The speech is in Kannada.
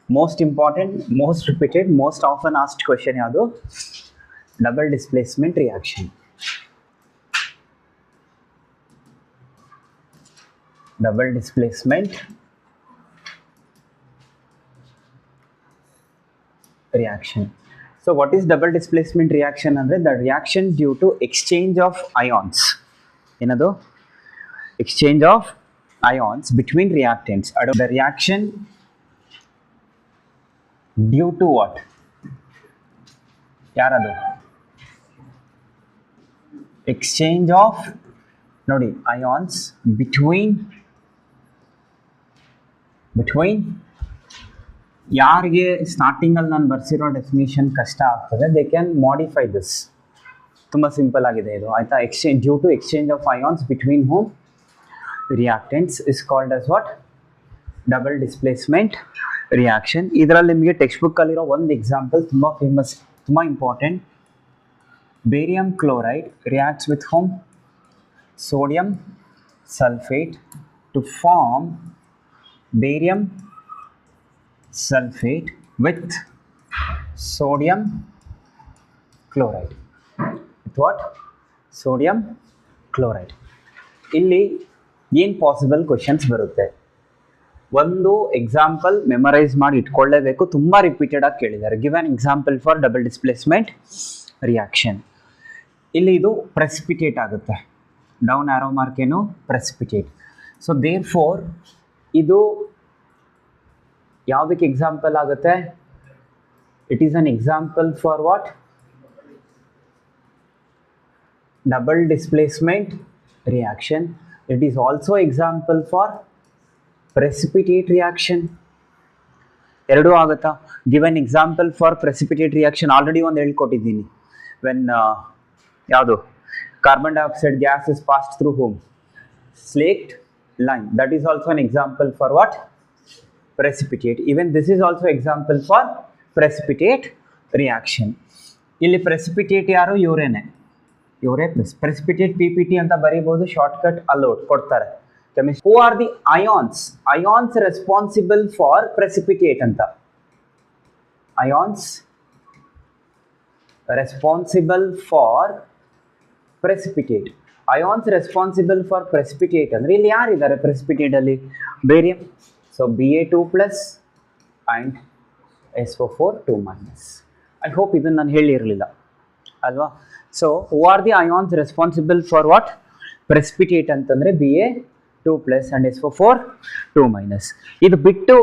Most important, most repeated, most often asked question ಯಾವುದು? Double displacement reaction. Double displacement reaction. So what is double displacement reaction andre? The reaction due to exchange of ions. Enadu exchange of ions between reactants. The reaction due to what? Yaradu exchange of nodi ions between ಯಾರಿಗೆ ಸ್ಟಾರ್ಟಿಂಗಲ್ಲಿ ನಾನು ಬರ್ಸಿರೋ ಡೆಫಿನೇಷನ್ ಕಷ್ಟ ಆಗ್ತದೆ, ದೇ ಕ್ಯಾನ್ ಮಾಡಿಫೈ ದಿಸ್. ತುಂಬ ಸಿಂಪಲ್ ಆಗಿದೆ ಇದು, ಆಯಿತಾ? Exchange due to exchange of ions between home reactants is called as what? Double displacement reaction. ಇದರಲ್ಲಿ ನಿಮಗೆ ಟೆಕ್ಸ್ಟ್ ಬುಕ್ಕಲ್ಲಿರೋ ಒಂದು ಎಕ್ಸಾಂಪಲ್ ತುಂಬ ಫೇಮಸ್, ತುಂಬ important. Barium chloride reacts with home sodium sulphate to form barium sulfate with sodium chloride. With what? Sodium chloride. ಇಲ್ಲಿ ಏನು ಪಾಸಿಬಲ್ ಕ್ವೆಶನ್ಸ್ ಬರುತ್ತೆ? ಒಂದು ಎಕ್ಸಾಂಪಲ್ ಮೆಮರೈಸ್ ಮಾಡಿ ಇಟ್ಕೊಳ್ಳೇಬೇಕು, ತುಂಬ ರಿಪೀಟೆಡ್ ಆಗಿ ಕೇಳಿದ್ದಾರೆ. Give an example for double displacement reaction. ಇಲ್ಲಿ ಇದು ಪ್ರೆಸಿಪಿಟೇಟ್ ಆಗುತ್ತೆ, ಡೌನ್ ಆರೋ ಮಾರ್ಕ್ ಏನು? ಪ್ರೆಸಿಪಿಟೇಟ್. ಸೊ ದೇರ್ ಫೋರ್ ಇದು ಯಾವುದಕ್ಕೆ ಎಕ್ಸಾಂಪಲ್ ಆಗುತ್ತೆ? It is an example for what? Double displacement reaction. It is also example for precipitate reaction. ಎರಡೂ ಆಗುತ್ತಾ? Give an example for precipitate reaction already ಒಂದು ಹೇಳ್ಕೊಟ್ಟಿದ್ದೀನಿ. ವೆನ್ ಯಾವುದು carbon dioxide gas is passed through home slaked lime, that is also an example for what? precipitate. Even this is also example for precipitate reaction. ಇಲ್ಲಿ precipitate ಯಾರು? ಯೂರೇನೆ. ಯೂರೇ ಪ್ಲಸ್ precipitate PPT ಅಂತ ಬರೀಬಹುದು, ಶಾರ್ಟ್ಕಟ್ ಅಲೋಡ್ ಕೊಡ್ತಾರೆ chemistry. Who are the ions? Ions responsible for precipitate ಅಂತ. Ions responsible for precipitate. Ions responsible for precipitate ಅಂದ್ರೆ ಇಲ್ಲಿ ಯಾರಿದ್ದಾರೆ precipitate ಅಲ್ಲಿ? Barium. So Ba2 plus and SO4 2 minus. I hope ಇದನ್ನು ನಾನು ಹೇಳಿರಲಿಲ್ಲ ಅಲ್ವಾ? So who are the ions responsible for what? Precipitate ಅಂತಂದರೆ Ba2 plus and SO4 2 minus. ಇದು ಬಿಟ್ಟು